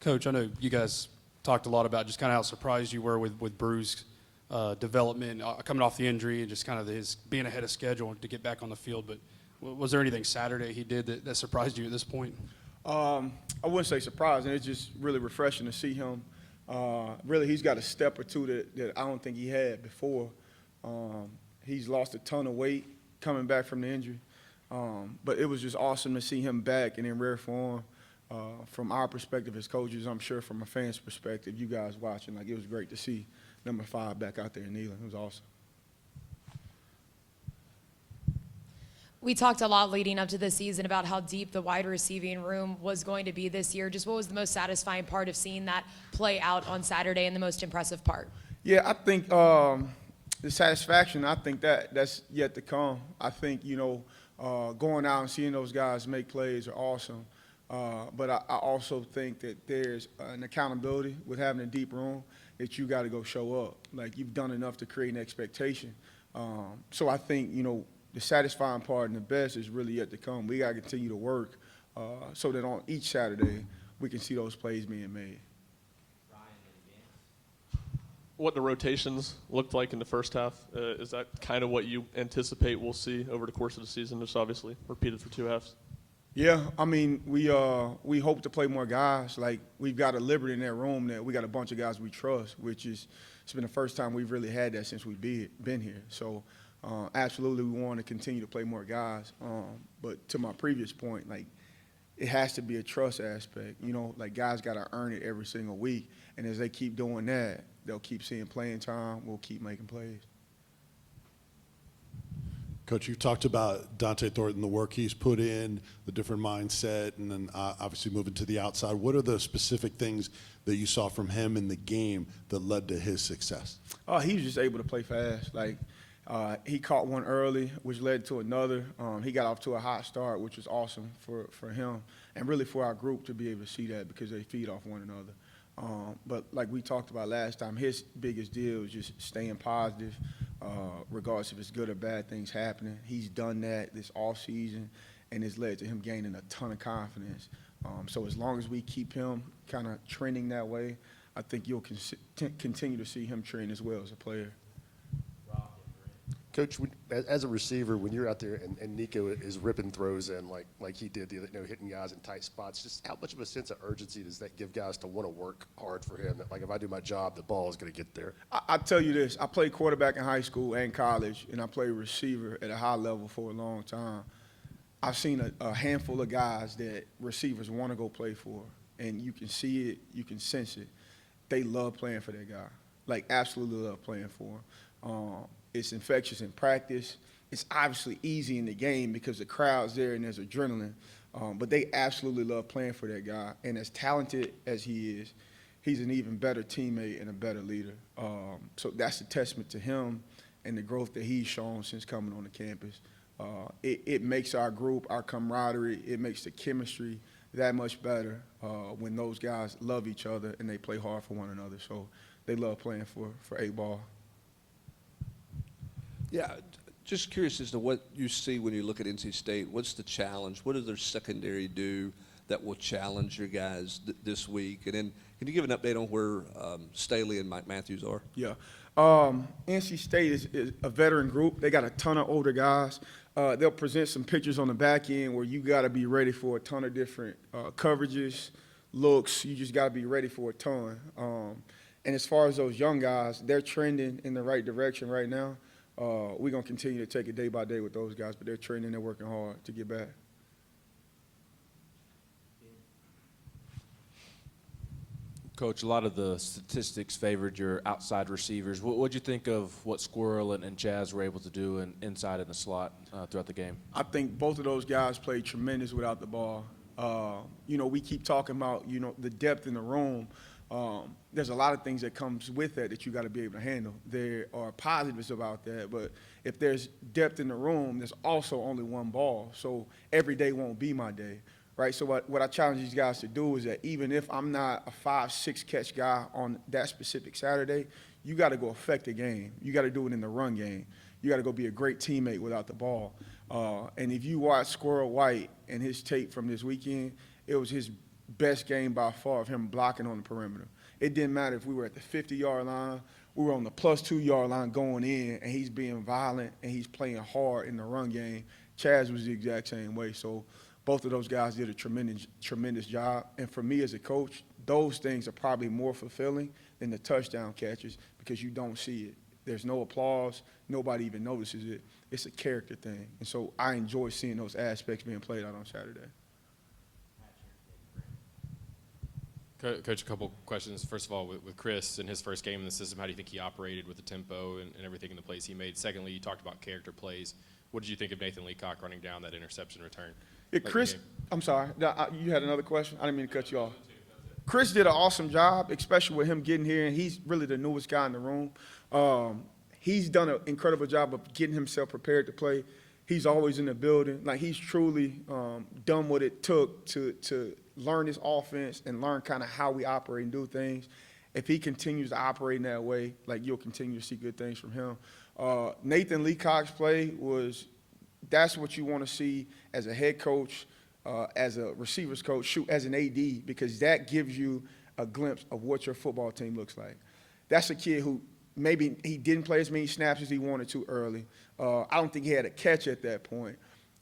Coach, I know you guys talked a lot about just kind of how surprised you were with Brew's development, coming off the injury and just kind of his being ahead of schedule to get back on the field. But was there anything Saturday he did that surprised you at this point? I wouldn't say surprising. It's just really refreshing to see him. Really, he's got a step or two that I don't think he had before. He's lost a ton of weight coming back from the injury. But it was just awesome to see him back and in rare form. From our perspective as coaches, I'm sure from a fan's perspective, you guys watching, like, it was great to see number 5 back out there in kneeling. It was awesome. We talked a lot leading up to this season about how deep the wide receiving room was going to be this year. Just what was the most satisfying part of seeing that play out on Saturday and the most impressive part? Yeah, I think the satisfaction, I think that's yet to come. I think, going out and seeing those guys make plays are awesome. But I also think that there's an accountability with having a deep room that you got to go show up. Like, you've done enough to create an expectation. So I think, the satisfying part and the best is really yet to come. We got to continue to work so that on each Saturday we can see those plays being made. What the rotations looked like in the first half, is that kind of what you anticipate we'll see over the course of the season, just obviously repeated for 2 halves? Yeah, I mean, we hope to play more guys. Like, we've got a liberty in that room that we got a bunch of guys we trust, which is, it's been the first time we've really had that since we've been here. So absolutely we want to continue to play more guys. But to my previous point, like, it has to be a trust aspect. Like, guys got to earn it every single week. And as they keep doing that, they'll keep seeing playing time. We'll keep making plays. Coach, you've talked about Dante Thornton, the work he's put in, the different mindset, and then obviously moving to the outside. What are the specific things that you saw from him in the game that led to his success? He was just able to play fast. Like, he caught one early, which led to another. He got off to a hot start, which was awesome for him, and really for our group to be able to see that because they feed off one another. But like we talked about last time, his biggest deal is just staying positive, regardless if it's good or bad things happening. He's done that this offseason, and it's led to him gaining a ton of confidence. So as long as we keep him kind of trending that way, I think you'll continue to see him train as well as a player. Coach, as a receiver, when you're out there and Nico is ripping throws in like he did the other, hitting guys in tight spots, just how much of a sense of urgency does that give guys to want to work hard for him? That, like, if I do my job, the ball is going to get there. I tell you this, I played quarterback in high school and college, and I played receiver at a high level for a long time. I've seen a handful of guys that receivers want to go play for, and you can see it, you can sense it. They love playing for that guy, like absolutely love playing for him. It's infectious in practice. It's obviously easy in the game because the crowd's there and there's adrenaline. But they absolutely love playing for that guy. And as talented as he is, he's an even better teammate and a better leader. So that's a testament to him and the growth that he's shown since coming on the campus. It makes our group, our camaraderie, it makes the chemistry that much better when those guys love each other and they play hard for one another. So they love playing for A-ball. Yeah, just curious as to what you see when you look at NC State. What's the challenge? What does their secondary do that will challenge your guys this week? And then can you give an update on where Staley and Mike Matthews are? Yeah. NC State is a veteran group. They got a ton of older guys. They'll present some pictures on the back end where you got to be ready for a ton of different coverages, looks. You just got to be ready for a ton. And as far as those young guys, they're trending in the right direction right now. We're going to continue to take it day by day with those guys, but they're training, they're working hard to get back. Coach, a lot of the statistics favored your outside receivers. What did you think of what Squirrel and Jazz were able to do inside in the slot throughout the game? I think both of those guys played tremendous without the ball. We keep talking about, the depth in the room. There's a lot of things that comes with that you got to be able to handle. There are positives about that, but if there's depth in the room, there's also only one ball. So every day won't be my day, right? So what I challenge these guys to do is that even if I'm not a 5-6 catch guy on that specific Saturday, you got to go affect the game. You got to do it in the run game. You got to go be a great teammate without the ball. And if you watch Squirrel White and his tape from this weekend, it was his best game by far of him blocking on the perimeter. It didn't matter if we were at the 50-yard line, we were on the +2-yard line going in, and he's being violent and he's playing hard in the run game. Chaz was the exact same way. So both of those guys did a tremendous job. And for me as a coach, those things are probably more fulfilling than the touchdown catches because you don't see it. There's no applause. Nobody even notices it. It's a character thing. And so I enjoy seeing those aspects being played out on Saturday. Coach, a couple questions. First of all, with Chris in his first game in the system, how do you think he operated with the tempo and everything in the plays he made? Secondly, you talked about character plays. What did you think of Nathan Leacock running down that interception return? Yeah, Chris, I'm sorry. You had another question? I didn't mean to cut you off. Chris did an awesome job, especially with him getting here, and he's really the newest guy in the room. He's done an incredible job of getting himself prepared to play. He's always in the building. Like, he's truly done what it took to learn this offense and learn kind of how we operate and do things. If he continues to operate in that way, like, you'll continue to see good things from him. Nathan Leacock's play that's what you want to see as a head coach, as a receivers coach, shoot as an AD, because that gives you a glimpse of what your football team looks like. That's a kid who maybe he didn't play as many snaps as he wanted to early. I don't think he had a catch at that point.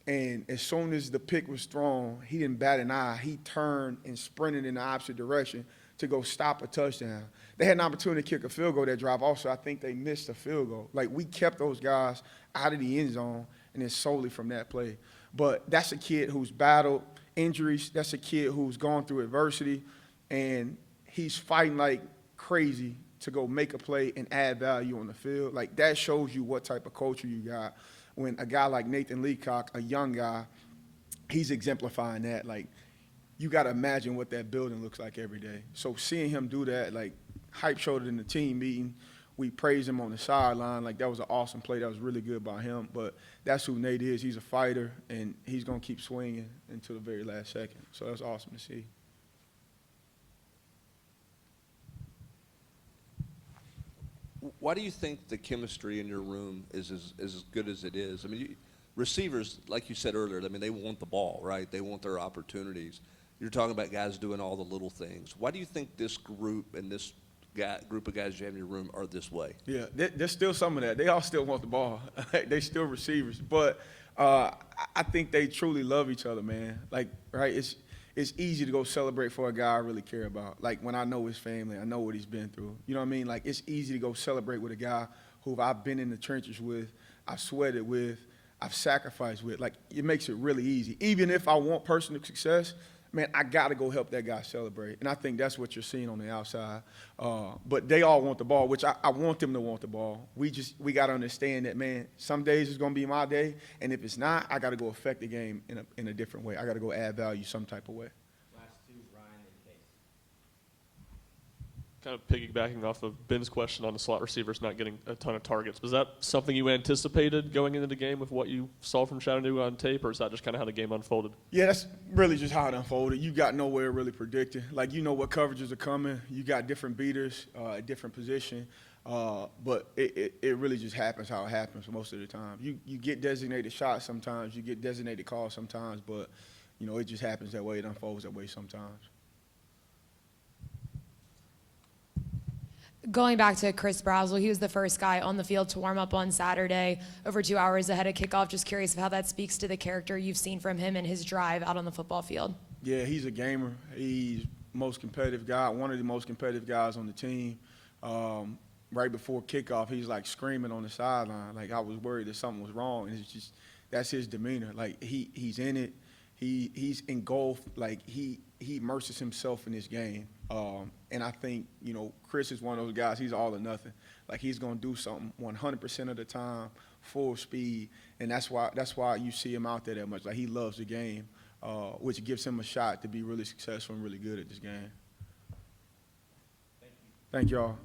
And as soon as the pick was thrown, he didn't bat an eye. He turned and sprinted in the opposite direction to go stop a touchdown. They had an opportunity to kick a field goal that drive. Also, I think they missed a field goal. Like, we kept those guys out of the end zone, and it's solely from that play. But that's a kid who's battled injuries. That's a kid who's gone through adversity, and he's fighting like crazy to go make a play and add value on the field. Like, that shows you what type of culture you got. When a guy like Nathan Leacock, a young guy, he's exemplifying that. Like, you got to imagine what that building looks like every day. So seeing him do that, like, hype showed it in the team meeting. We praised him on the sideline. Like, that was an awesome play. That was really good by him. But that's who Nate is. He's a fighter, and he's going to keep swinging until the very last second. So that's awesome to see. Why do you think the chemistry in your room is as good as it is? I mean, receivers, like you said earlier, I mean, they want the ball, right? They want their opportunities. You're talking about guys doing all the little things. Why do you think this group and this group of guys you have in your room are this way? Yeah, there's still some of that. They all still want the ball. They still receivers. But I think they truly love each other, man. Like, right, it's easy to go celebrate for a guy I really care about. Like, when I know his family, I know what he's been through. You know what I mean? Like, it's easy to go celebrate with a guy who I've been in the trenches with, I've sweated with, I've sacrificed with. Like, it makes it really easy. Even if I want personal success, man, I got to go help that guy celebrate. And I think that's what you're seeing on the outside. But they all want the ball, which I want them to want the ball. We got to understand that, man, some days it's going to be my day. And if it's not, I got to go affect the game in a different way. I got to go add value some type of way. Kind of piggybacking off of Ben's question on the slot receivers not getting a ton of targets. Was that something you anticipated going into the game with what you saw from Chattanooga on tape, or is that just kind of how the game unfolded? Yeah, that's really just how it unfolded. You got no way of really predicting. Like, you know what coverages are coming. You got different beaters at different position. But it really just happens how it happens most of the time. You get designated shots sometimes. You get designated calls sometimes. But, you know, it just happens that way. It unfolds that way sometimes. Going back to Chris Brazel, he was the first guy on the field to warm up on Saturday, over 2 hours ahead of kickoff. Just curious of how that speaks to the character you've seen from him and his drive out on the football field. Yeah, he's a gamer. He's most competitive guy, one of the most competitive guys on the team. Right before kickoff, he's like screaming on the sideline. Like, I was worried that something was wrong. And it's just, that's his demeanor. Like, he's in it. He's engulfed. Like, he immerses himself in this game. And I think, you know, Chris is one of those guys, he's all or nothing. Like, he's going to do something 100% of the time, full speed. And that's why you see him out there that much. Like, he loves the game, which gives him a shot to be really successful and really good at this game. Thank y'all.